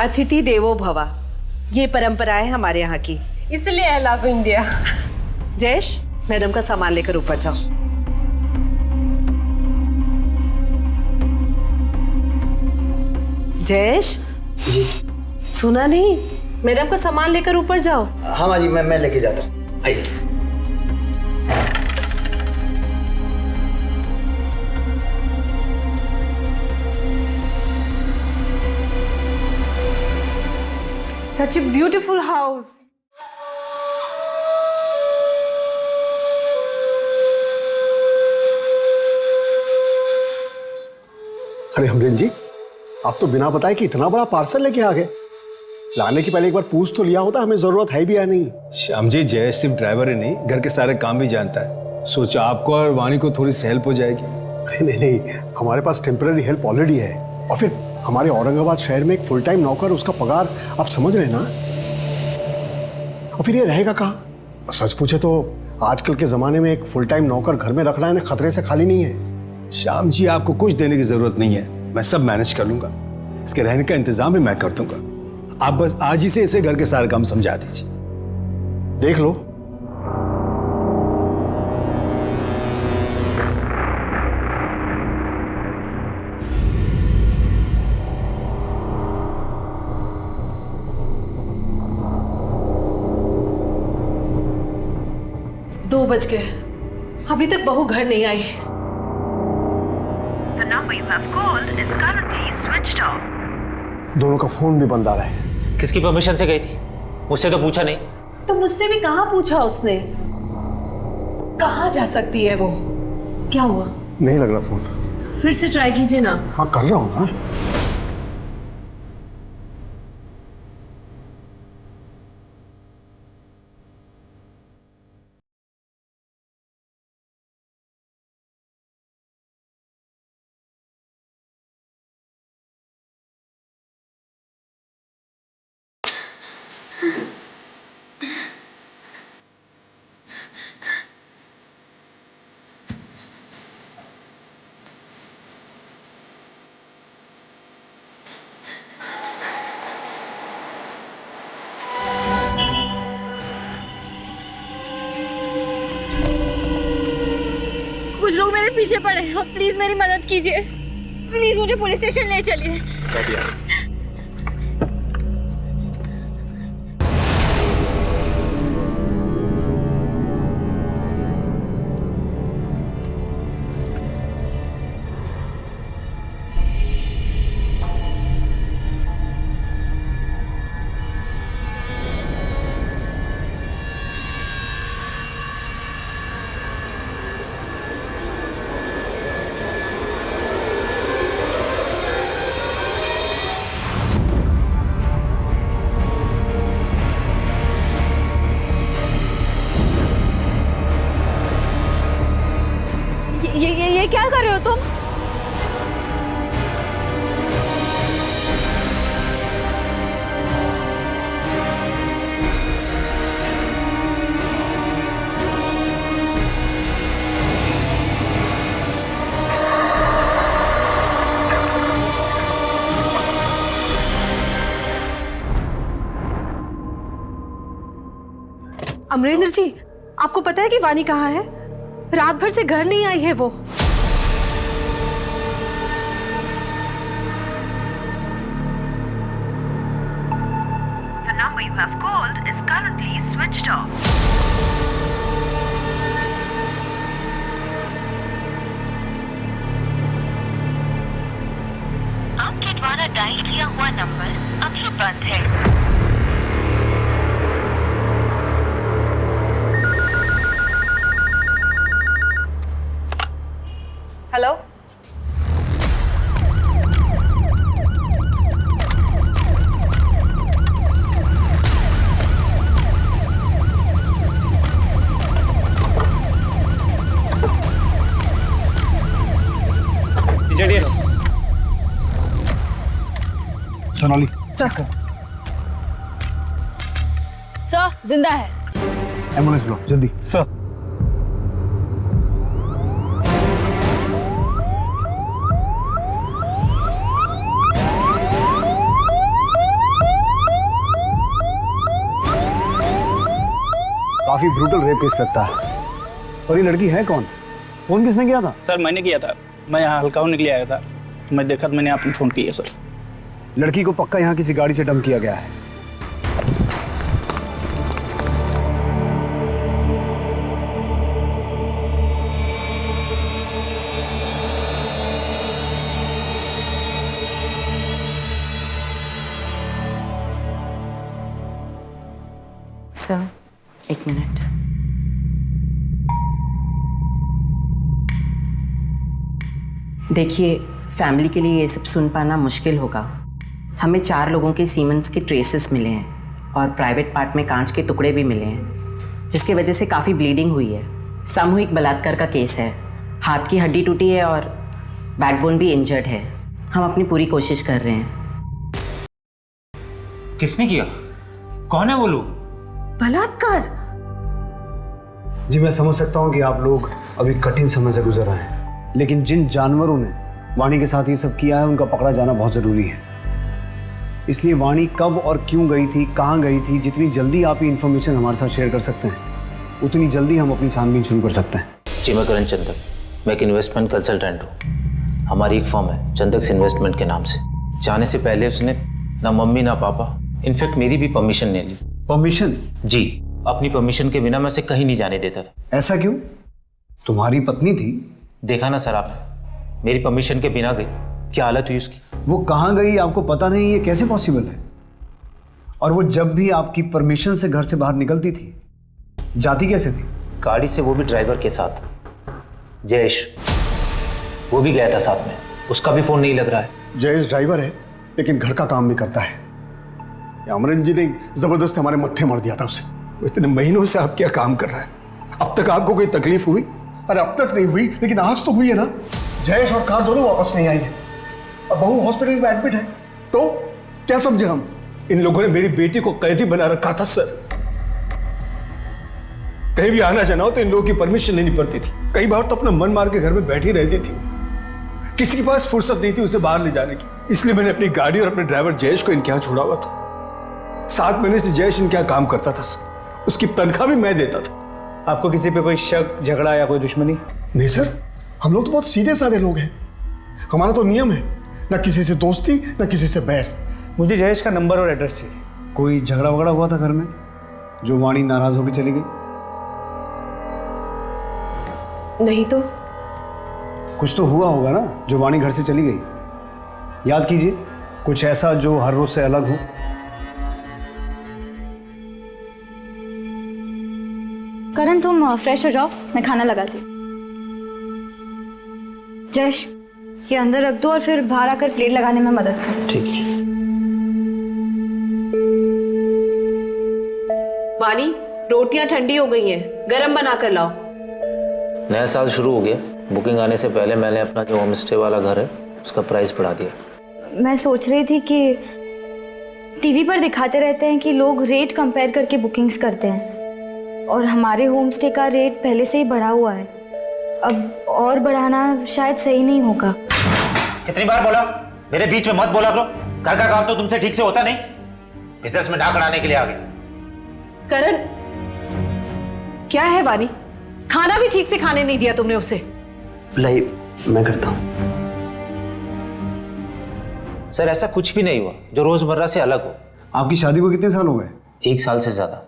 अतिथि देवो भव, ये परंपरा है हमारे यहाँ की, इसलिए I love India. Jayesh, madam का सामान लेकर ऊपर जाओ। जयेश जी। सुना नहीं, मैडम का सामान लेकर ऊपर जाओ। हाँ माँ जी, मैं लेके जाता हूँ, आइए। Such a beautiful house. अरे अमरीन जी, आप तो बिना बताए कि इतना बड़ा पार्सल लेके आ गए। लाने की पहले एक बार पूछ तो लिया होता, हमें जरूरत है भी या नहीं। श्याम जी, जय सिर्फ ड्राइवर ही नहीं, घर के सारे काम भी जानता है। सोचा आपको और वाणी को थोड़ी सी हेल्प हो जाएगी। अरे नहीं नहीं, हमारे पास टेम्पररी हेल्प ऑलरेडी है। और फिर हमारे औरंगाबाद शहर में एक फुल टाइम नौकर, उसका पगार आप समझ रहे हैं ना। और फिर ये रहेगा कहाँ? सच पूछे तो आजकल के जमाने में एक फुल टाइम नौकर घर में रखना है ना, खतरे से खाली नहीं है। श्याम जी, आपको कुछ देने की जरूरत नहीं है, मैं सब मैनेज कर लूंगा। इसके रहने का इंतजाम भी मैं कर दूंगा। आप बस आज ही से इसे घर के सारे काम समझा दीजिए। देख लो। दो बज गए, अभी तक बहू घर नहीं आई। The number you have called is currently switched off. दोनों का फोन भी बंद आ रहा है। किसकी परमिशन से गई थी? मुझसे तो पूछा नहीं। तो मुझसे भी कहाँ पूछा उसने? कहाँ जा सकती है वो? क्या हुआ? नहीं लग रहा फोन। फिर से ट्राई कीजिए ना। हाँ कर रहा हूँ। हाँ कुछ लोग मेरे पीछे पड़े हैं, प्लीज मेरी मदद कीजिए। प्लीज मुझे पुलिस स्टेशन ले चलिए। ये क्या कर रहे हो तुम? अमरेंद्र जी, आपको पता है कि वानी कहाँ है? रात भर से घर नहीं आई है वो। The number you have called is currently switched off. आपके द्वारा डायल किया हुआ नंबर अभी बंद है। हेलो, चढ़िए। सोनाली सर जिंदा है। एम्बुलेंस बुलाओ जल्दी। सर, काफी ब्रूटल रेप केस लगता है। और ये लड़की है कौन? फोन किसने किया था? सर मैंने किया था, मैं यहाँ हल्का होने के लिए आया था, मैं देखा तो मैंने आपने फ़ोन किया सर। लड़की को पक्का यहाँ किसी गाड़ी से डंप किया गया है। सर, एक मिनट। देखिए, फैमिली के लिए ये सब सुन पाना मुश्किल होगा। हमें 4 लोगों के सीमेंस के ट्रेसेस मिले हैं और प्राइवेट पार्ट में कांच के टुकड़े भी मिले हैं, जिसकी वजह से काफ़ी ब्लीडिंग हुई है। सामूहिक बलात्कार का केस है। हाथ की हड्डी टूटी है और बैकबोन भी इंजर्ड है। हम अपनी पूरी कोशिश कर रहे हैं। किसने किया? कौन है वो लोग? बलात्कार? जी मैं समझ सकता हूँ कि आप लोग अभी कठिन समय से गुजर रहे हैं, लेकिन जिन जानवरों ने वाणी के साथ ये सब किया है उनका पकड़ा जाना बहुत ज़रूरी है। इसलिए वाणी कब और क्यों गई थी, कहाँ गई थी, जितनी जल्दी आप ये इन्फॉर्मेशन हमारे साथ शेयर कर सकते हैं उतनी जल्दी हम अपनी छानबीन शुरू कर सकते हैं। जी मैं करण चंदक, मैं एक इन्वेस्टमेंट कंसल्टेंट हूँ। हमारी एक फर्म है चंदक्स इन्वेस्टमेंट के नाम से। जाने से पहले उसने ना मम्मी ना पापा, इनफैक्ट मेरी भी परमिशन ले ली। परमिशन? जी, अपनी परमिशन के बिना मैं उसे कहीं नहीं जाने देता था। ऐसा क्यों? तुम्हारी पत्नी थी। देखा ना सर आपने, मेरी परमिशन के बिना गई, क्या हालत हुई उसकी। वो कहाँ गई आपको पता नहीं, ये कैसे पॉसिबल है? और वो जब भी आपकी परमिशन से घर से बाहर निकलती थी जाती कैसे थी? गाड़ी से, वो भी ड्राइवर के साथ। जयेश, वो भी गया था साथ में, उसका भी फोन नहीं लग रहा है। जयेश ड्राइवर है लेकिन घर का काम भी करता है। अमरन जी ने जबरदस्त हमारे मत्थे मार दिया था उसे। इतने महीनों से आप क्या काम कर रहे हैं? अब तक आपको कोई तकलीफ हुई? अरे अब तक नहीं हुई, लेकिन आज तो हुई है ना। जयेश और कार दोनों वापस नहीं आई है और बहू हॉस्पिटल में एडमिट है। तो क्या समझे हम? इन लोगों ने मेरी बेटी को कैदी बना रखा था सर। कहीं भी आना जाना हो तो इन लोगों की परमिशन लेनी पड़ती थी। कई बार तो अपना मन मार के घर में बैठी रहती थी। किसी के पास फुर्सत नहीं थी उसे बाहर ले जाने की। इसलिए मैंने अपनी गाड़ी और अपने ड्राइवर जयेश को इनके यहाँ छोड़ा हुआ था। 7 महीने से जयेश इनके यहाँ काम करता था सर। उसकी तनख्वाह भी मैं देता था। आपको किसी पे कोई शक, झगड़ा या कोई दुश्मनी? नहीं सर, हम लोग तो बहुत सीधे साधे लोग हैं। हमारा तो नियम है, ना किसी से दोस्ती ना किसी से बैर। मुझे जयेश का नंबर और एड्रेस चाहिए। कोई झगड़ा वगड़ा हुआ था घर में जो वाणी नाराज होकर चली गई? नहीं तो। कुछ तो हुआ होगा ना जो वाणी घर से चली गई। याद कीजिए, कुछ ऐसा जो हर रोज से अलग हो। करण तुम फ्रेश हो जाओ, मैं खाना लगाती हूँ। जयेश, ये अंदर रख दो और फिर बाहर आकर प्लेट लगाने में मदद कर। ठीक है। वाणी, रोटियां ठंडी हो गई हैं, गरम बना कर लाओ। नया साल शुरू हो गया। बुकिंग आने से पहले मैंने अपना जो होम स्टे वाला घर है उसका प्राइस बढ़ा दिया। मैं सोच रही थी कि टीवी पर दिखाते रहते हैं कि लोग रेट कंपेयर करके बुकिंग्स करते हैं और हमारे होम स्टे का रेट पहले से ही बढ़ा हुआ है। अब और बढ़ाना शायद सही नहीं होगा। कितनी बार बोला, मेरे बीच में मत बोला करो। घर का काम तो तुमसे ठीक से होता नहीं। बिजनेस में नाक अड़ाने के लिए आ गए। करण, क्या है वाणी? खाना भी ठीक से खाने नहीं दिया तुमने उसे। लाई मैं करता हूँ। सर ऐसा कुछ भी नहीं हुआ जो रोजमर्रा से अलग हो। आपकी शादी को कितने साल हो गए? 1 साल से ज्यादा।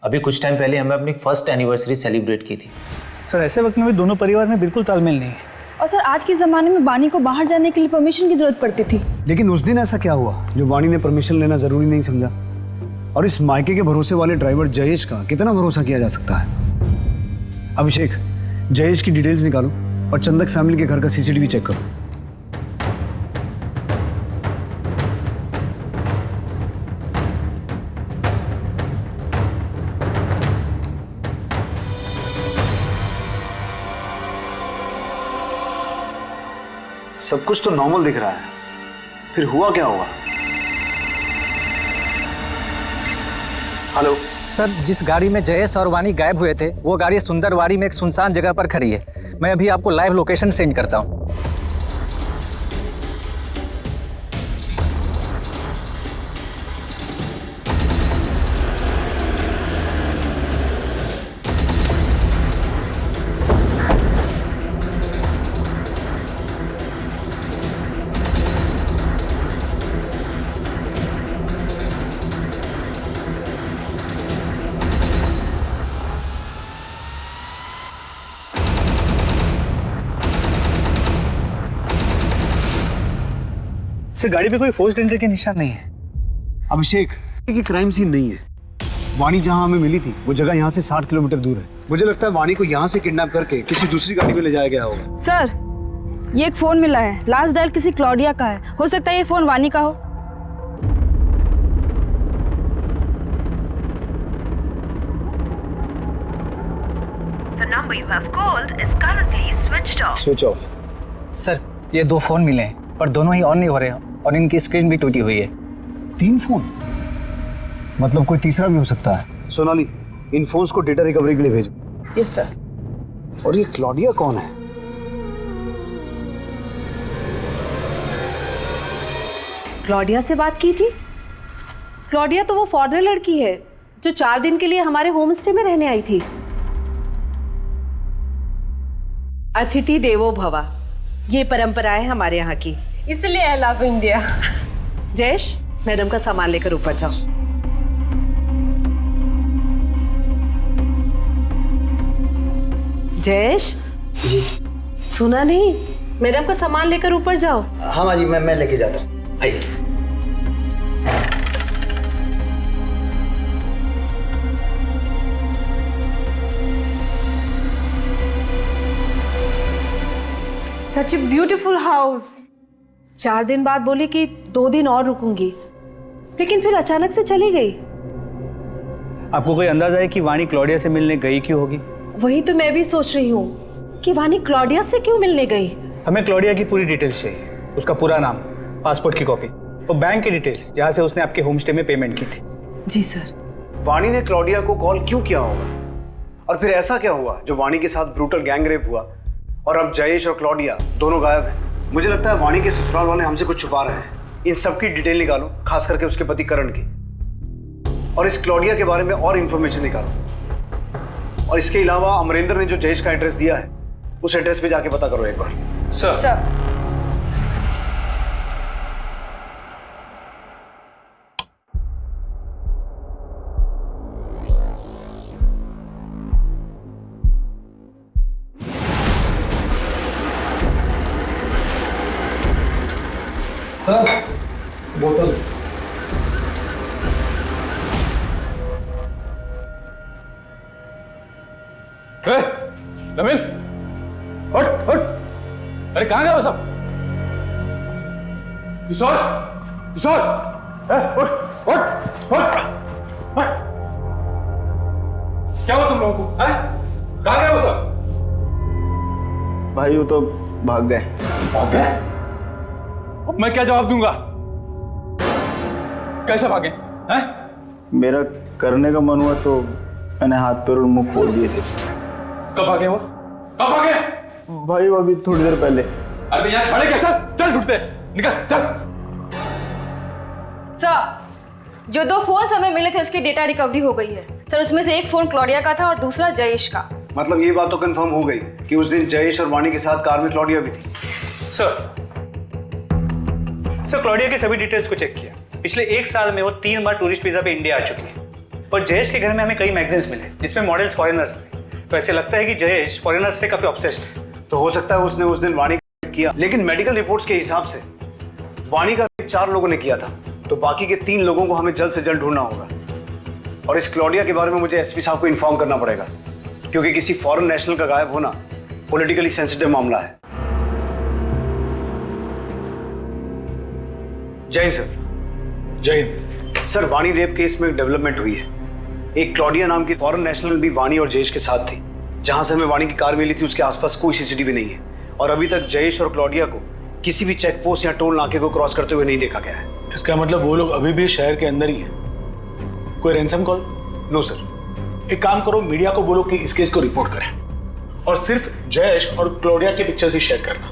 अभी कुछ टाइम पहले हमें अपनी फर्स्ट एनिवर्सरी सेलिब्रेट की थी। सर ऐसे वक्त में भी दोनों परिवार में बिल्कुल तालमेल नहीं है। और सर आज के ज़माने में वाणी को बाहर जाने के लिए परमिशन की ज़रूरत पड़ती थी। लेकिन उस दिन ऐसा क्या हुआ जो वाणी ने परमिशन लेना जरूरी नहीं समझा? और इस मायके के भरोसे वाले ड्राइवर जयेश का कितना भरोसा किया जा सकता है? अभिषेक, जयेश की डिटेल्स निकालो और चंदक फैमिली के घर का सीसीटीवी चेक करो। सब कुछ तो नॉर्मल दिख रहा है, फिर हुआ क्या होगा? हेलो सर, जिस गाड़ी में जयेश और वाणी गायब हुए थे वो गाड़ी सुंदरवाड़ी में एक सुनसान जगह पर खड़ी है। मैं अभी आपको लाइव लोकेशन सेंड करता हूँ। सर गाड़ी पे कोई फोर्स्ड एंट्री के निशान नहीं है। अभिषेक, ये क्राइम सीन नहीं है। वाणी जहां हमें मिली थी वो जगह यहाँ से 60 किलोमीटर दूर है। मुझे लगता है वाणी को यहाँ से किडनैप करके किसी दूसरी गाड़ी में ले जाया गया होगा। सर, ये एक फोन मिला है, लास्ट डायल किसी क्लॉडिया का है। हो सकता है ये फोन वानी का हो। The number you have called is currently switched off. Switch off. Sir ये 2 फोन मिले हैं पर दोनों ही ऑन नहीं हो रहे हैं और इनकी स्क्रीन भी टूटी हुई है। 3 फोन? मतलब कोई तीसरा भी हो सकता है। सोनाली, इन फोन्स को डेटा रिकवरी के लिए भेजो। Yes sir. और ये क्लॉडिया कौन है? क्लॉडिया से बात की थी? क्लॉडिया तो वो फॉरेनर लड़की है जो 4 दिन के लिए हमारे होम स्टे में रहने आई थी। अतिथि देवो भवा, ये परंपरा है हमारे यहाँ की, इसलिए I love India. Jayesh, madam का सामान लेकर ऊपर जाओ। जयेश जी। सुना नहीं? मैडम का सामान लेकर ऊपर जाओ। हाँ माँ जी, मैं लेके जाता हूँ। आइए। सच ए ब्यूटीफुल हाउस। 4 दिन बाद बोली कि 2 दिन और रुकूंगी, लेकिन फिर अचानक से चली गई। आपको कोई अंदाजा है कि वाणी क्लॉडिया से मिलने गई क्यों होगी? वही तो मैं भी सोच रही हूँ कि वानी क्लॉडिया से क्यों मिलने गई। हमें क्लॉडिया की पूरी डिटेल्स चाहिए, उसका पूरा नाम, पासपोर्ट की कॉपी और बैंक की डिटेल्स जहाँ से उसने आपके होम स्टे में पेमेंट की थी। जी सर। वाणी ने क्लॉडिया को कॉल क्यों किया होगा? और फिर ऐसा क्या हुआ जो वाणी के साथ ब्रूटल गैंग रेप हुआ और अब जयेश और क्लॉडिया दोनों गायब हैं? मुझे लगता है वाणी के ससुराल वाले हमसे कुछ छुपा रहे हैं। इन सब की डिटेल निकालो, खास करके उसके पति करण की, और इस क्लॉडिया के बारे में और इंफॉर्मेशन निकालो। और इसके अलावा अमरेंद्र ने जो जयेश का एड्रेस दिया है उस एड्रेस पे जाके पता करो एक बार। सर। सर, बोतल। नवीन, उठ उठ। अरे कहाँ गए वो सब? किशोर, किशोर, उठ उठ उठ। क्या हुआ तुम लोगों को? कहाँ गए वो सब? भाई वो तो भाग गए। भाग गए? अब मैं क्या जवाब दूंगा? कैसे भागे? हैं? मेरा करने का मन हुआ तो मैंने हाथ पैर और मुंह खोल दिए थे। कब भागे वो? कब भागे? भाई वो अभी थोड़ी देर पहले। अरे यहाँ खड़े क्या? चल चल, ढूंढते निकल चल। सर, जो 2 फोन हमें मिले थे उसकी डेटा रिकवरी हो गई है सर। उसमें से एक फोन क्लॉडिया का था और दूसरा जयेश का। मतलब ये बात तो कंफर्म हो गई कि उस दिन जयेश और वाणी के साथ कार में क्लॉडिया भी थी। सर क्लॉडिया के सभी डिटेल्स को चेक किया। पिछले 1 साल में वो 3 बार टूरिस्ट वीजा पे इंडिया आ चुकी है। और जयेश के घर में हमें कई मैगजीन्स मिले जिसमें मॉडल्स फॉरेनर्स थे। तो ऐसे लगता है कि जयेश फॉरेनर्स से काफी ऑब्सेस्ड है। तो हो सकता है उसने उस दिन वाणी का किया, लेकिन मेडिकल रिपोर्ट्स के हिसाब से वाणी का 4 लोगों ने किया था, तो बाकी के 3 लोगों को हमें जल्द से जल्द ढूंढना होगा। और इस क्लॉडिया के बारे में मुझे एसपी साहब को इन्फॉर्म करना पड़ेगा, क्योंकि किसी फॉरेन नेशनल का गायब होना पॉलिटिकली सेंसिटिव मामला है। जय हिंद सर। जय हिंद। सर, वाणी रेप केस में डेवलपमेंट हुई है। एक क्लॉडिया नाम की फॉरेन नेशनल भी वाणी और जयेश के साथ थी। जहां से हमें वाणी की कार मिली थी उसके आसपास कोई सीसीटीवी नहीं है, और अभी तक जयेश और क्लॉडिया को किसी भी चेक पोस्ट या टोल नाके को क्रॉस करते हुए नहीं देखा गया है। इसका मतलब वो लोग अभी भी शहर के अंदर ही हैं। कोई रैंसम कॉल? No sir. एक काम करो, मीडिया को बोलो कि इस केस को रिपोर्ट करें और सिर्फ जयेश और क्लॉडिया की पिक्चर्स ही शेयर करना।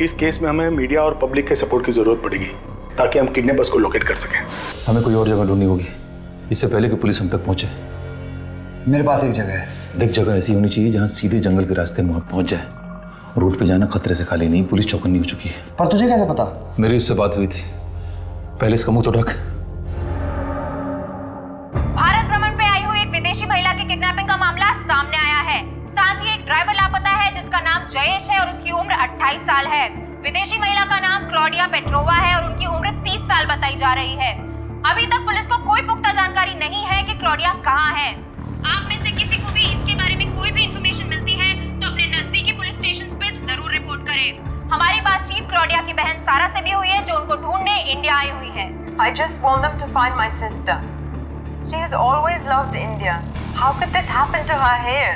इस केस में हमें मीडिया और पब्लिक के सपोर्ट की जरूरत पड़ेगी ताकि हम किडनैपर्स को लोकेट कर सकें। हमें कोई और जगह ढूंढनी होगी इससे पहले कि पुलिस हम तक पहुंचे। मेरे पास एक जगह है। देख, जगह ऐसी होनी चाहिए जहां सीधे जंगल के रास्ते में पहुंच जाए। रोड पे जाना खतरे से खाली नहीं, पुलिस चौकन्नी हो चुकी है। पर तुझे कैसे पता? मेरी उससे बात हुई थी। पहले इसका मुंह तो ढक। भारत भ्रमण पे आई हुई एक विदेशी महिला की किडनैपिंग का मामला सामने आया है। साथ ही एक ड्राइवर लापता है जिसका नाम जयेश है और उसकी उम्र 28 साल है। विदेशी महिला का नाम क्लॉडिया पेट्रोवा है और उनकी उम्र बताई जा रही है। अभी तक पुलिस को कोई पुख्ता जानकारी नहीं है कि क्लॉडिया कहाँ है। आप में से किसी को भी इसके बारे में कोई भी इंफॉर्मेशन मिलती है तो अपने नजदीकी पुलिस स्टेशन पर जरूर रिपोर्ट करें। हमारी बातचीत क्लॉडिया की बहन सारा से भी हुई है, जो उनको ढूंढने इंडिया आई हुई है। I just want them to find my sister. She has always loved India. How could this happen to her here?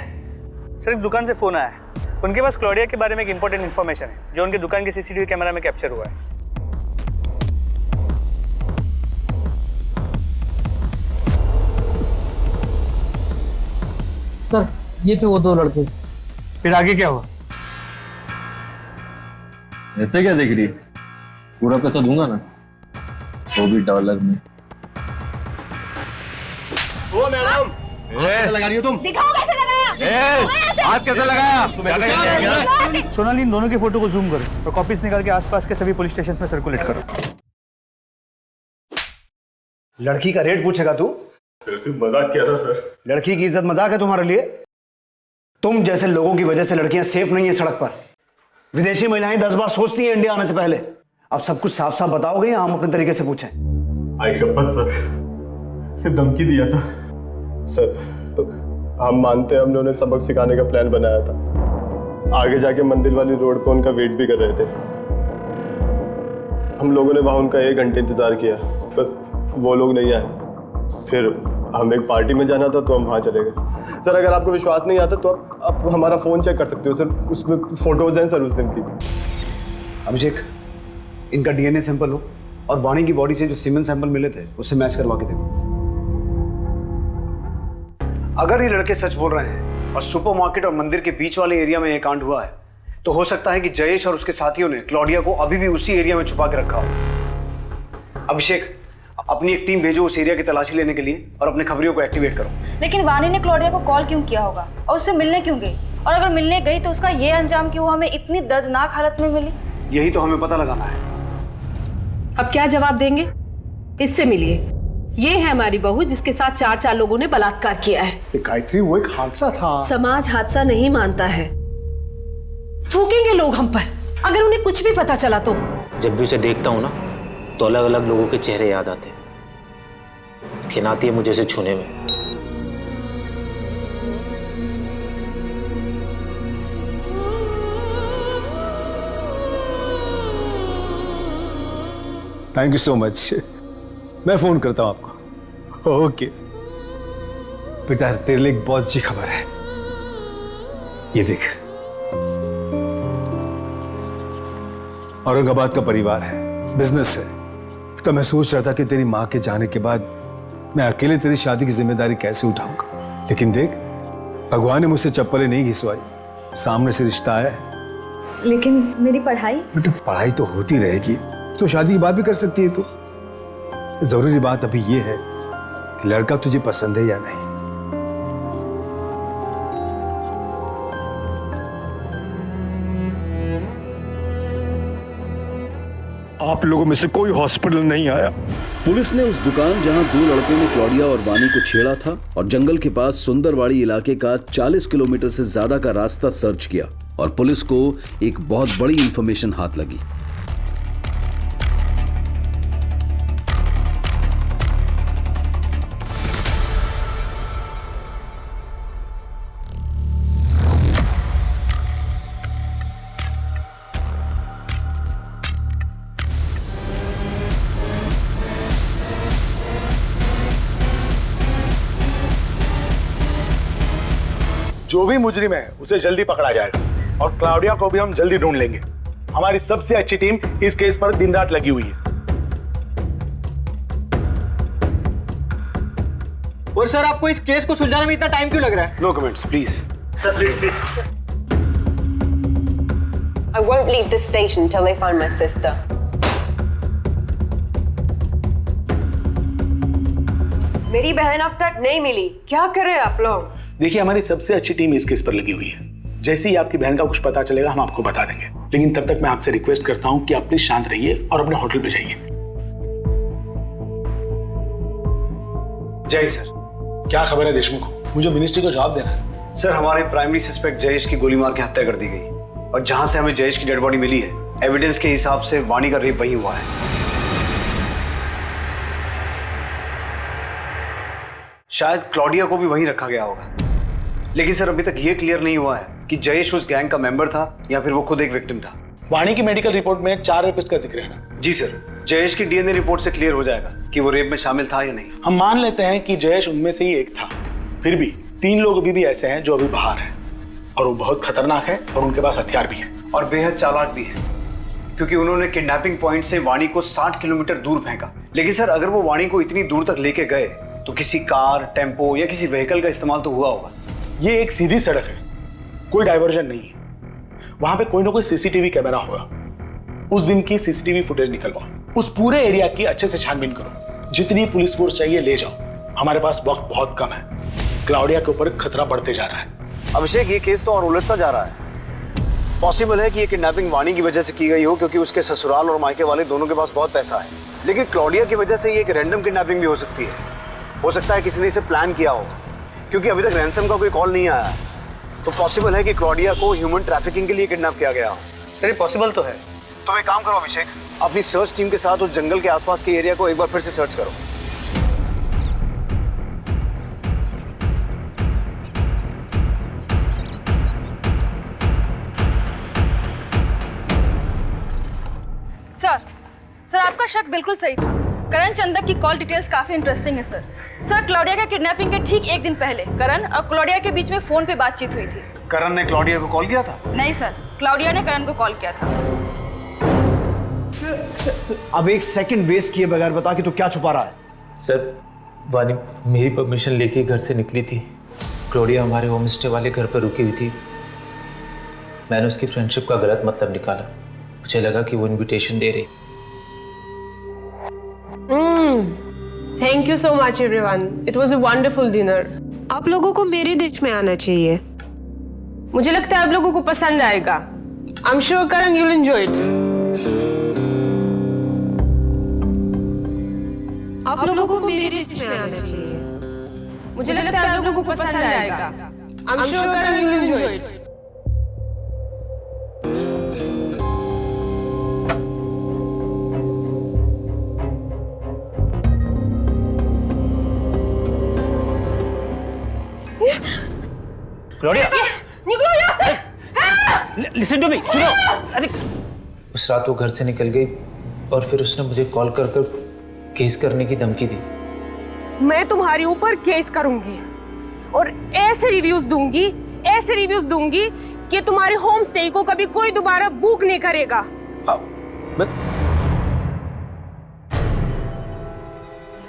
Sir एक दुकान से फोन आया है, उनके पास क्लॉडिया के बारे में एक इंपॉर्टेंट इन्फॉर्मेशन है जो उनकी दुकान के सीसीटीवी कैमरा में कैप्चर हुआ है। सर ये थे वो 2 लड़के। फिर आगे क्या हुआ? ऐसे क्या देख रही है? पूरा पैसा दूंगा ना, वो भी डॉलर में। ओ मैडम, कैसे लगा रही हो तुम? दिखाओ कैसे लगाया। हाथ कैसे लगाया? सोनाली, इन दोनों की फोटो को जूम करो और कॉपीज निकाल के आसपास के सभी पुलिस स्टेशन में सर्कुलेट करो। लड़की का रेट पूछेगा तू? सिर्फ मजाक किया था सर। लड़की की इज्जत मजाक है तुम्हारे लिए? तुम जैसे लोगों की वजह से लड़कियां सेफ नहीं है सड़क पर। विदेशी महिलाएं 10 बार सोचती हैं इंडिया आने से पहले। अब सब कुछ साफ साफ बताओगे या हम अपने तरीके से पूछें? आई शपथ सर, सिर्फ धमकी दिया था सर। हम मानते हैं, हमने उन्हें सबक सिखाने का प्लान बनाया था। आगे जाके मंदिर वाली रोड पर उनका वेट भी कर रहे थे। हम लोगों ने वहाँ उनका 1 घंटे इंतजार किया पर वो लोग नहीं आए। फिर हम एक पार्टी में जाना था तो हम वहाँ चले गए। सर अगर आपको विश्वास नहीं आता तो आप हमारा फ़ोन चेक कर सकते हो सर, उसमें फोटोज हैं सर उस दिन की। अभिषेक, इनका डीएनए सैंपल लो और वाणी की बॉडी से जो सीमेन सैंपल मिले थे उससे मैच करवा के देखो। अगर ये लड़के सच बोल रहे हैं और सुपरमार्केट और मंदिर के बीच वाले एरिया में ये कांड हुआ है तो हो सकता है कि जयेश और उसके साथियों ने क्लॉडिया को अभी भी उसी एरिया में छुपा के रखा हो। अभिषेक, अपनी एक टीम भेजो उस एरिया की तलाशी लेने के लिए और अपने खबरियों को एक्टिवेट करो। लेकिन वाणी ने क्लॉडिया को कॉल क्यों किया होगा और उससे मिलने क्यों गई? और अगर मिलने गई तो उसका ये अंजाम कि वो हमें इतनी दर्दनाक हालत में मिली? यही तो हमें पता लगाना है। अब क्या जवाब देंगे? इससे मिलिए। ये है हमारी बहू जिसके साथ 4 लोगों ने बलात्कार किया है। गायत्री, वो एक हादसा था। समाज हादसा नहीं मानता है। थूकेंगे लोग हम पर अगर उन्हें कुछ भी पता चला तो। जब भी उसे देखता हूँ ना तो अलग अलग लोगों के चेहरे याद आते हैं। खिनाती है मुझे से छूने में। Thank you so much. मैं फोन करता हूं आपको। ओके बेटा, तेरे लिए एक बहुत अच्छी खबर है। ये देख, औरंगाबाद का परिवार है, बिजनेस है। तो मैं सोच रहा था कि तेरी मां के जाने के बाद मैं अकेले तेरी शादी की जिम्मेदारी कैसे उठाऊंगा, लेकिन देख भगवान ने मुझसे चप्पलें नहीं घिसवाई, सामने से रिश्ता आया है। लेकिन मेरी पढ़ाई? बेटा पढ़ाई तो होती रहेगी, तो शादी की बात भी कर सकती है। तो जरूरी बात अभी ये है कि लड़का तुझे पसंद है या नहीं। आप लोगों में से कोई हॉस्पिटल नहीं आया। पुलिस ने उस दुकान जहां 2 लड़कों ने क्लॉडिया और वानी को छेड़ा था और जंगल के पास सुंदरवाड़ी इलाके का 40 किलोमीटर से ज्यादा का रास्ता सर्च किया और पुलिस को एक बहुत बड़ी इंफॉर्मेशन हाथ लगी। जो भी मुजरिम है उसे जल्दी पकड़ा जाएगा और क्लाउडिया को भी हम जल्दी ढूंढ लेंगे। हमारी सबसे अच्छी टीम इस केस पर दिन रात लगी हुई है। और सर, आपको इस केस को सुलझाने में इतना टाइम क्यों लग रहा है? No comments please. Sir, please. I won't leave this station till they find my sister. मेरी बहन अब तक नहीं मिली, क्या करें आप लोग? देखिए, हमारी सबसे अच्छी टीम इस केस पर लगी हुई है। जैसे ही आपकी बहन का कुछ पता चलेगा हम आपको बता देंगे, लेकिन तब तक मैं आपसे रिक्वेस्ट करता हूं कि आप प्लीज शांत रहिए और अपने होटल पे जाइए। जय सर। क्या खबर है देशमुख? मुझे मिनिस्ट्री को जवाब देना है। सर, हमारे प्राइमरी सस्पेक्ट जयेश की गोली मार के हत्या कर दी गई और जहां से हमें जयेश की डेड बॉडी मिली है, एविडेंस के हिसाब से वाणी का रेप वहीं हुआ है। शायद क्लॉडिया को भी वहीं रखा गया होगा। लेकिन सर अभी तक ये क्लियर नहीं हुआ है कि जयेश उस गैंग का मेंबर था या फिर वो खुद एक विक्टिम था। वाणी की मेडिकल रिपोर्ट में 4 रेपिस्ट का जिक्र है ना? जी सर, जयेश की डीएनए रिपोर्ट से क्लियर हो जाएगा कि वो रेप में शामिल था या नहीं। हम मान लेते हैं कि जयेश उनमें से ही एक था। फिर भी 3 लोग अभी भी ऐसे हैं जो अभी बाहर हैं और वो बहुत खतरनाक है और उनके पास हथियार भी है और बेहद चालाक भी है, क्योंकि उन्होंने किडनैपिंग पॉइंट से वाणी को 60 किलोमीटर दूर फेंका। लेकिन सर अगर वो वाणी को इतनी दूर तक लेके गए तो किसी कार, टेम्पो या किसी व्हीकल का इस्तेमाल तो हुआ होगा। ये एक सीधी सड़क है, कोई डाइवर्जन नहीं है। वहां पे कोई ना कोई सीसीटीवी कैमरा होगा। उस दिन की सीसीटीवी फुटेज निकलवाओ, उस पूरे एरिया की अच्छे से छानबीन करो। जितनी पुलिस फोर्स चाहिए ले जाओ, हमारे पास वक्त बहुत कम है। क्लाउडिया के ऊपर खतरा बढ़ते जा रहा है। अभिषेक ये केस तो और उलझता जा रहा है। पॉसिबल है कि ये किडनैपिंग वाणी की वजह से की गई हो, क्योंकि उसके ससुराल और मायके वाले दोनों के पास बहुत पैसा है। लेकिन क्लॉडिया की वजह से ये एक रैंडम किडनैपिंग भी हो सकती है। हो सकता है किसी ने इसे प्लान किया हो, क्योंकि अभी तक रैंसम का कोई कॉल नहीं आया। तो पॉसिबल है कि क्लॉडिया को ह्यूमन ट्रैफिकिंग के लिए किडनैप किया गया हो। सर पॉसिबल तो है। तो एक काम करो अभिषेक, अपनी सर्च टीम के साथ उस जंगल के आसपास के एरिया को एक बार फिर से सर्च करो। सर आपका शक बिल्कुल सही था। करण चंदक की कॉल डिटेल्स काफी इंटरेस्टिंग है सर। क्लॉडिया के किडनैपिंग के ठीक 1 दिन पहले करण और क्लॉडिया के बीच में फोन पे बातचीत हुई थी। करण ने क्लॉडिया को कॉल किया था? नहीं सर, क्लॉडिया ने करण को कॉल किया था। अब 1 सेकंड वेस्ट किए बगैर बता कि तू क्या छुपा रहा है। सर वानी मेरी परमिशन लेके घर से निकली थी। क्लॉडिया हमारे होम स्टे वाले घर पर रुकी हुई थी। मैंने उसकी फ्रेंडशिप का गलत मतलब निकाला। मुझे लगा कि वो इनविटेशन दे रही। Thank you so much everyone, it was a wonderful dinner. आप लोगों को मेरे डिश में आना चाहिए। मुझे लगता है आप लोगों को पसंद आएगा। I am sure Karan you will enjoy it. आप लोगों को मेरे डिश में आना चाहिए। मुझे लगता है आप लोगों को पसंद आएगा। I am sure Karan you will enjoy it. Claudia निकलो यहाँ से। लिसन टू मी, सुनो। अरे उस रात वो घर से निकल गई और फिर उसने मुझे कॉल कर कर केस करने की धमकी दी। मैं तुम्हारे ऊपर केस करूंगी और ऐसे रिव्यूज दूंगी कि तुम्हारे होम स्टे को कभी कोई दोबारा बुक नहीं करेगा।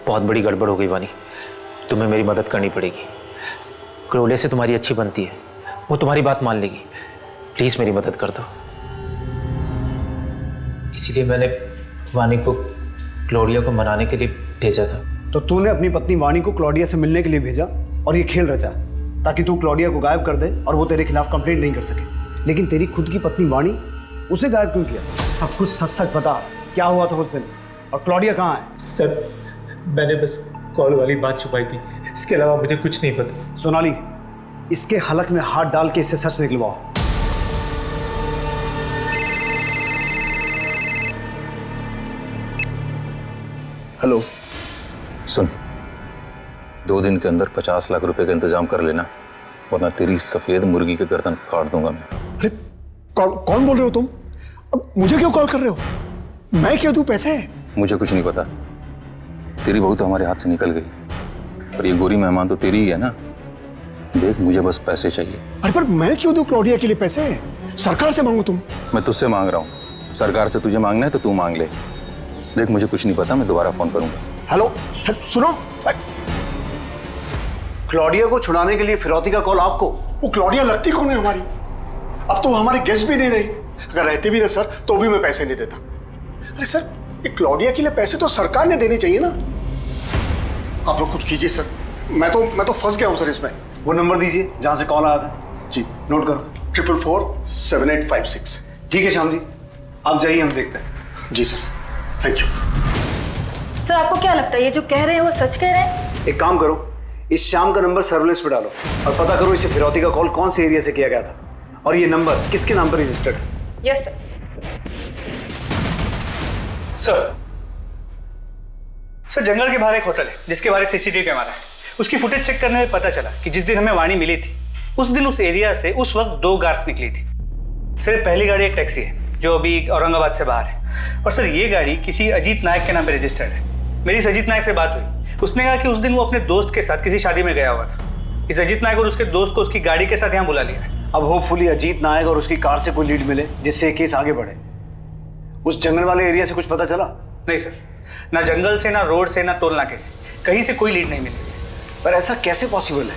बहुत बड़ी गड़बड़ हो गई वानी, तुम्हें मेरी मदद करनी पड़ेगी। क्रोले से तुम्हारी अच्छी बनती है, वो तुम्हारी बात मान लेगी। प्लीज मेरी मदद कर दो। इसीलिए मैंने वानी को क्लॉडिया को मनाने के लिए भेजा था। तो तूने अपनी पत्नी वाणी को क्लॉडिया से मिलने के लिए भेजा और ये खेल रचा ताकि तू क्लॉडिया को गायब कर दे और वो तेरे खिलाफ कंप्लेंट नहीं कर सके। लेकिन तेरी खुद की पत्नी वाणी, उसे गायब क्यों किया? सब कुछ सच सच बता, क्या हुआ था उस दिन और क्लॉडिया कहाँ है? सर मैंने बस कॉल वाली बात छुपाई थी, इसके अलावा मुझे कुछ नहीं पता। सोनाली, इसके हलक में हाथ डाल के इससे सच निकलवाओ। हेलो, सुन, 2 दिन के अंदर 50 लाख रुपए का इंतजाम कर लेना, वरना तेरी सफेद मुर्गी के गर्दन काट दूंगा मैं। अरे कौन बोल रहे हो तुम? अब मुझे क्यों कॉल कर रहे हो? मैं क्यों दूं पैसे? मुझे कुछ नहीं पता। तेरी बहू तो हमारे हाथ से निकल गई और ये गोरी मेहमान तो तेरी ही है ना। देख, मुझे बस पैसे चाहिए। अरे पर मैं क्यों दूं क्लॉडिया के लिए पैसे? सरकार से मांगू तुम? मैं तुझसे मांग रहा हूँ। सरकार से तुझे मांगना है तो तू मांग ले। देख, मुझे कुछ नहीं पता, मैं दोबारा फोन करूंगा। हेलो, सुनो। क्लॉडिया को छुड़ाने के लिए फिरौती का कॉल आपको? वो क्लॉडिया लगती कौन है हमारी? अब तो हमारी गेस्ट भी नहीं रही। अगर रहते भी ना सर तो भी मैं पैसे नहीं देता। अरे सर, ये क्लॉडिया के लिए पैसे तो सरकार ने देने चाहिए ना। आप लोग कुछ कीजिए सर, मैं तो फंस गया हूं सर इसमें। वो नंबर दीजिए जहां से कॉल आया था। जी नोट करो, 444-7856। ठीक है श्याम जी, आप जाइए, हम देखते हैं। जी सर, थैंक यू। सर आपको क्या लगता है ये जो कह रहे हैं वो सच कह रहे हैं? एक काम करो, इस शाम का नंबर सर्विलेंस पे डालो और पता करो इसे फिरौती का कॉल कौन से एरिया से किया गया था और ये नंबर किसके नाम पर रजिस्टर्ड है। Yes sir. सर जंगल के बाहर एक होटल है जिसके बाहर एक सीसीटीवी कैमरा है। उसकी फुटेज चेक करने में पता चला कि जिस दिन हमें वाणी मिली थी उस दिन उस एरिया से उस वक्त 2 कार्स निकली थी। सर ये पहली गाड़ी एक टैक्सी है जो अभी औरंगाबाद से बाहर है, और सर ये गाड़ी किसी अजीत नायक के नाम पे रजिस्टर्ड है। मेरी इस अजीत नायक से बात हुई, उसने कहा कि उस दिन वो अपने दोस्त के साथ किसी शादी में गया हुआ था। इस अजीत नायक और उसके दोस्त को उसकी गाड़ी के साथ यहाँ बुला लिया है। अब होपफुली अजीत नायक और उसकी कार से कोई लीड मिले जिससे केस आगे बढ़े। उस जंगल वाले एरिया से कुछ पता चला? नहीं सर, ना जंगल से, ना रोड से, ना टोल नाके से, कहीं से कोई लीड नहीं मिली। पर ऐसा कैसे पॉसिबल है?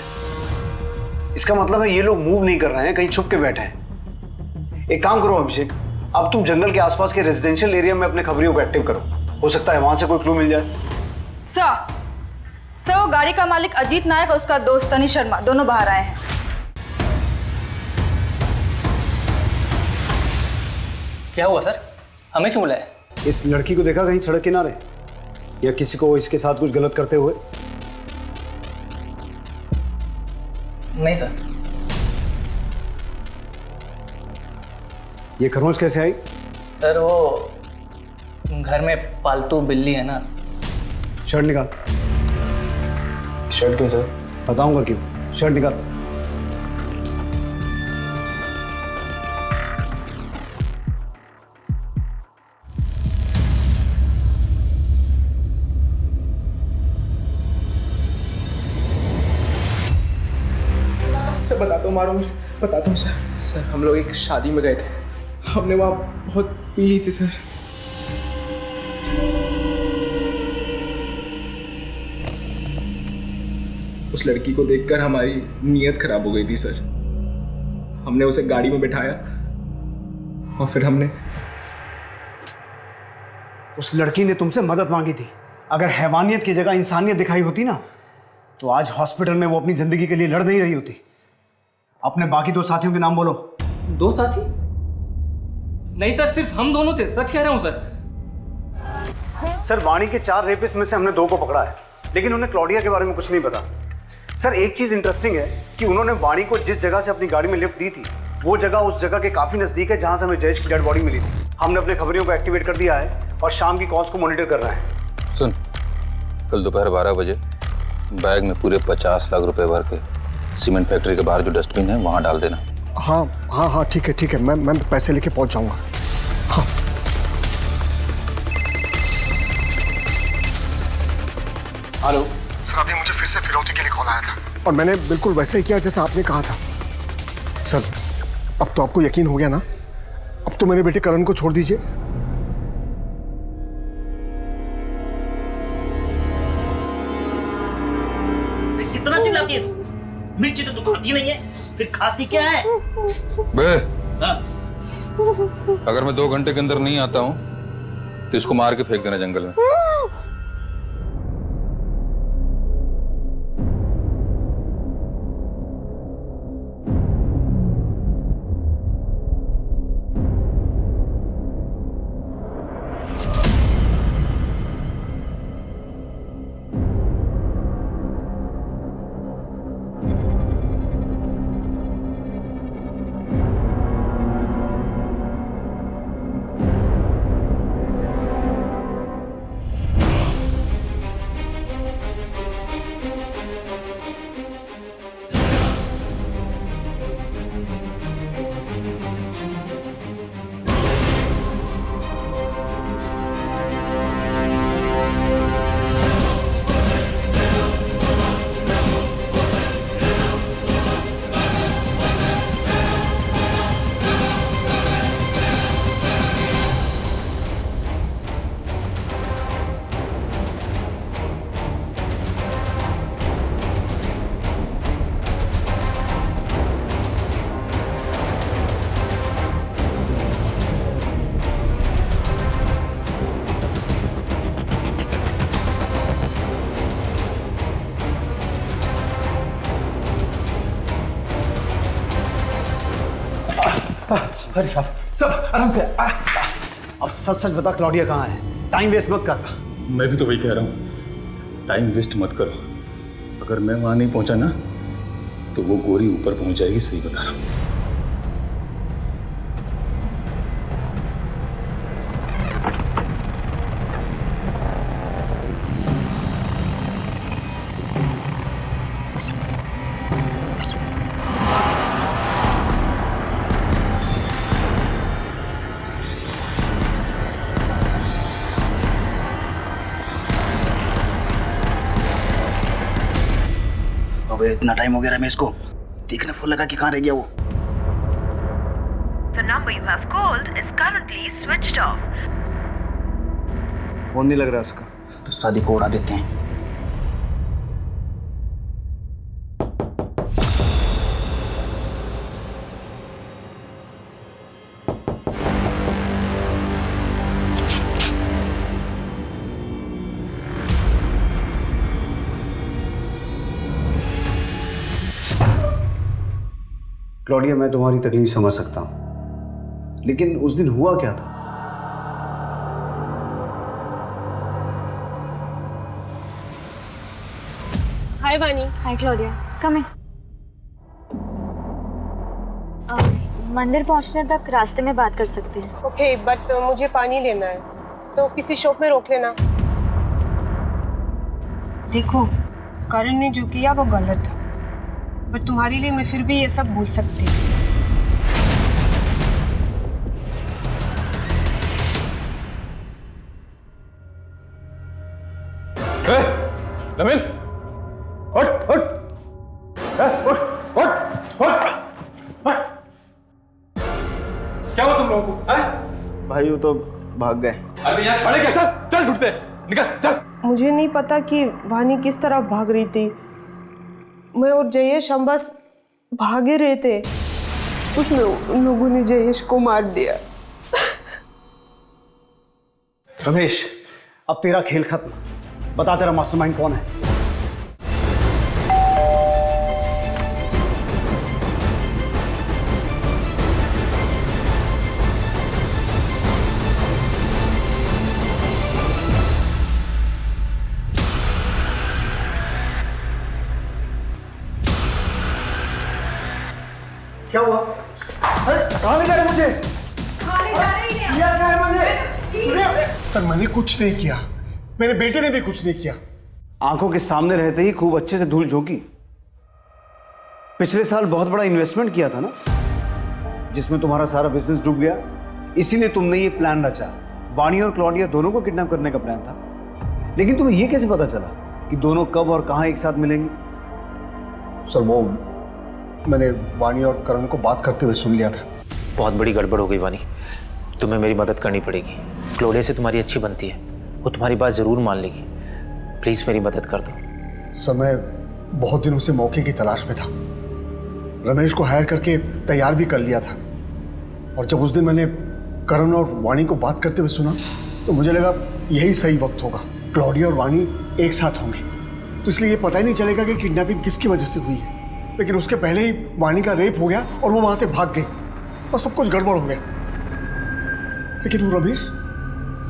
इसका मतलब है ये लोग मूव नहीं कर रहे हैं, कहीं छुप के बैठे हैं। एक काम करो अभिषेक, अब तुम जंगल के आसपास के रेजिडेंशियल एरिया में अपने खबरियों को एक्टिव करो, हो सकता है वहां से कोई क्लू मिल जाए। सर वो गाड़ी का मालिक अजीत नायक और उसका दोस्त सनी शर्मा दोनों बाहर आए हैं। क्या हुआ सर, हमें क्यों बुलाया? इस लड़की को देखा कहीं सड़क किनारे, या किसी को इसके साथ कुछ गलत करते हुए? नहीं सर। ये खरोंच कैसे आई? सर वो घर में पालतू बिल्ली है ना। शर्ट निकाल। शर्ट क्यों सर? बताऊंगा क्यों, शर्ट निकाल। सर बताता हूँ, मारो बताता हूँ सर। सर हम लोग एक शादी में गए थे, हमने वहाँ बहुत पी ली थी सर। उस लड़की को देखकर हमारी नीयत खराब हो गई थी सर। हमने उसे गाड़ी में बिठाया और फिर हमने उस लड़की ने तुमसे मदद मांगी थी। अगर हैवानियत की जगह इंसानियत दिखाई होती ना तो आज हॉस्पिटल में वो अपनी जिंदगी के लिए लड़ नहीं रही होती। अपने बाकी 2 साथियों के नाम बोलो। 2 साथी? नहीं सर, सिर्फ हम दोनों थे, सच कह रहा हूँ सर। सर वाणी के 4 रेपिस्ट में से हमने 2 को पकड़ा है, लेकिन उन्हें क्लॉडिया के बारे में कुछ नहीं पता। सर एक चीज इंटरेस्टिंग है कि उन्होंने वाणी को जिस जगह से अपनी गाड़ी में लिफ्ट दी थी वो जगह उस जगह के काफी नजदीक है जहां से हमें जयेश की डेड बॉडी मिली थी। हमने अपने खबरियों को एक्टिवेट कर दिया है और शाम की कॉल्स को मॉनिटर कर रहे हैं। सुन, कल दोपहर 12 बजे बैग में पूरे 50 लाख रुपए भर के सीमेंट फैक्ट्री के बाहर जो डस्टबिन है वहां डाल देना। हाँ हाँ हाँ ठीक है, मैं पैसे लेके पहुंच जाऊंगा। हाँ हेलो सर, अभी मुझे फिर से फिरौती के लिए कॉल आया था और मैंने बिल्कुल वैसे ही किया जैसा आपने कहा था। सर अब तो आपको यकीन हो गया ना? अब तो मेरे बेटे करण को छोड़ दीजिए। कितना चिल्लाती है तू? मिर्ची तो तू खाती नहीं है, फिर खाती क्या है? बे, हाँ? अगर मैं 2 घंटे के अंदर नहीं आता हूं तो इसको मार के फेंक देना जंगल में। अरे सब आराम से। अब सच सच बता, क्लॉडिया कहाँ है? टाइम वेस्ट मत कर। मैं भी तो वही कह रहा हूँ, टाइम वेस्ट मत करो। अगर मैं वहां नहीं पहुंचा ना तो वो गोरी ऊपर पहुंच जाएगी, सही बता रहा हूँ। अबे इतना टाइम हो गया रमेश को, देखने फोन लगा कि कहाँ रह गया वो। The number you have called is currently switched off. Phone नहीं लग रहा उसका, तो शादी को उड़ा देते हैं। क्लॉडिया, मैं तुम्हारी तकलीफ समझ सकता हूं, लेकिन उस दिन हुआ क्या था? हाय वानी। हाय क्लोडिया, कम इन। मंदिर पहुंचने तक रास्ते में बात कर सकते हैं। ओके, बट मुझे पानी लेना है, तो किसी शॉप में रोक लेना। देखो, करण ने जो किया वो गलत था, पर तुम्हारे लिए मैं फिर भी ये सब भूल सकती हूँ। नमिल, उठ उठ, उठ उठ उठ। क्या हुआ तुम लोगों को? भाई वो तो भाग गए। अरे यहाँ खड़े क्या? चल चल, ढूंढते निकल चल। मुझे नहीं पता कि वानी किस तरफ भाग रही थी। मैं और जयेश हम बस भागे रहे थे, उसमें उन लोगों ने जयेश को मार दिया। रमेश, अब तेरा खेल खत्म। बता तेरा मास्टरमाइंड कौन है? क्या हुआ? कहाँ ले जा रहे मुझे? किया क्या है मैंने? सर मैंने कुछ नहीं किया, मेरे बेटे ने भी कुछ नहीं किया। आंखों के सामने रहते ही खूब अच्छे से धूल झोंकी। पिछले साल बहुत बड़ा इन्वेस्टमेंट किया था ना, जिसमें तुम्हारा सारा बिजनेस डूब गया। इसीलिए तुमने ये प्लान रचा। वानी और क्लॉडिया दोनों को किडनैप करने का प्लान था। लेकिन तुम्हें ये कैसे पता चला कि दोनों कब और कहां एक साथ मिलेंगे? सर वो मैंने वानी और करण को बात करते हुए सुन लिया था। बहुत बड़ी गड़बड़ हो गई वानी, तुम्हें मेरी मदद करनी पड़ेगी। क्लोडिया से तुम्हारी अच्छी बनती है, वो तुम्हारी बात ज़रूर मान लेगी। प्लीज़ मेरी मदद कर दो। सर मैं बहुत दिनों से मौके की तलाश में था। रमेश को हायर करके तैयार भी कर लिया था, और जब उस दिन मैंने करण और वानी को बात करते हुए सुना तो मुझे लगा यही सही वक्त होगा। क्लॉडिया और वानी एक साथ होंगे, तो इसलिए ये पता ही नहीं चलेगा कि किडनैपिंग किसकी वजह से हुई है। लेकिन उसके पहले ही वानी का रेप हो गया और वो वहां से भाग गई और सब कुछ गड़बड़ हो गया। लेकिन वो रमेश,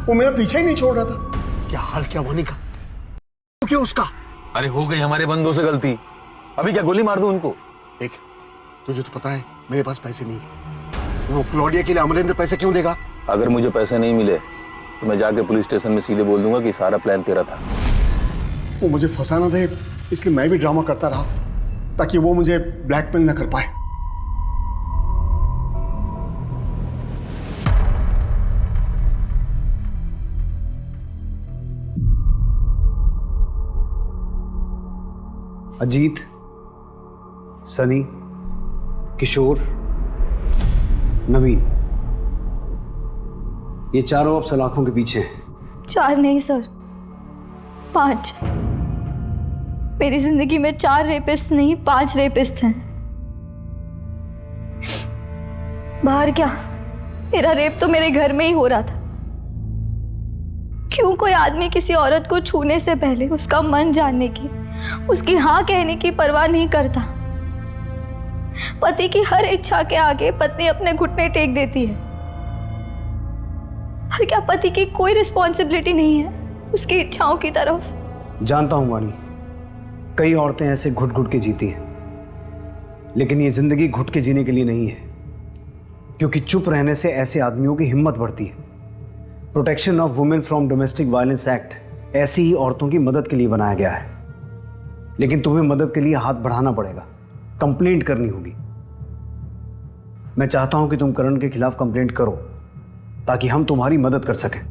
वो मेरा पीछा ही नहीं छोड़ रहा था। क्या हाल किया वानी का? तो क्या उसका? अरे हो गई हमारे बंदों से गलती, अभी क्या गोली मार दूं उनको? देख, तुझे तो पता है मेरे पास पैसे नहीं है। वो क्लॉडिया के लिए अमरेंद्र पैसे क्यों देगा? अगर मुझे पैसे नहीं मिले तो मैं जाके पुलिस स्टेशन में सीधे बोल दूंगा कि सारा प्लान तेरा था। वो मुझे फंसाना दे, इसलिए मैं भी ड्रामा करता रहा ताकि वो मुझे ब्लैकमेल न कर पाए। अजीत, सनी, किशोर, नवीन, ये चारों अब सलाखों के पीछे हैं। 4 नहीं सर, 5। मेरी जिंदगी में 4 रेपिस्ट नहीं 5 रेपिस्ट हैं। बाहर क्या, मेरा रेप तो मेरे घर में ही हो रहा था। क्यों कोई आदमी किसी औरत को छूने से पहले उसका मन जानने की, उसकी हाँ कहने की परवाह नहीं करता? पति की हर इच्छा के आगे पत्नी अपने घुटने टेक देती है। और क्या पति की कोई रिस्पॉन्सिबिलिटी नहीं है उसकी इच्छाओं की तरफ? जानता हूं वाणी, कई औरतें ऐसे घुट घुट के जीती हैं, लेकिन ये जिंदगी घुट के जीने के लिए नहीं है, क्योंकि चुप रहने से ऐसे आदमियों की हिम्मत बढ़ती है। Protection of women from domestic violence act ऐसी ही औरतों की मदद के लिए बनाया गया है। लेकिन तुम्हें मदद के लिए हाथ बढ़ाना पड़ेगा, कंप्लेंट करनी होगी। मैं चाहता हूं कि तुम करण के खिलाफ कंप्लेंट करो ताकि हम तुम्हारी मदद कर सकें।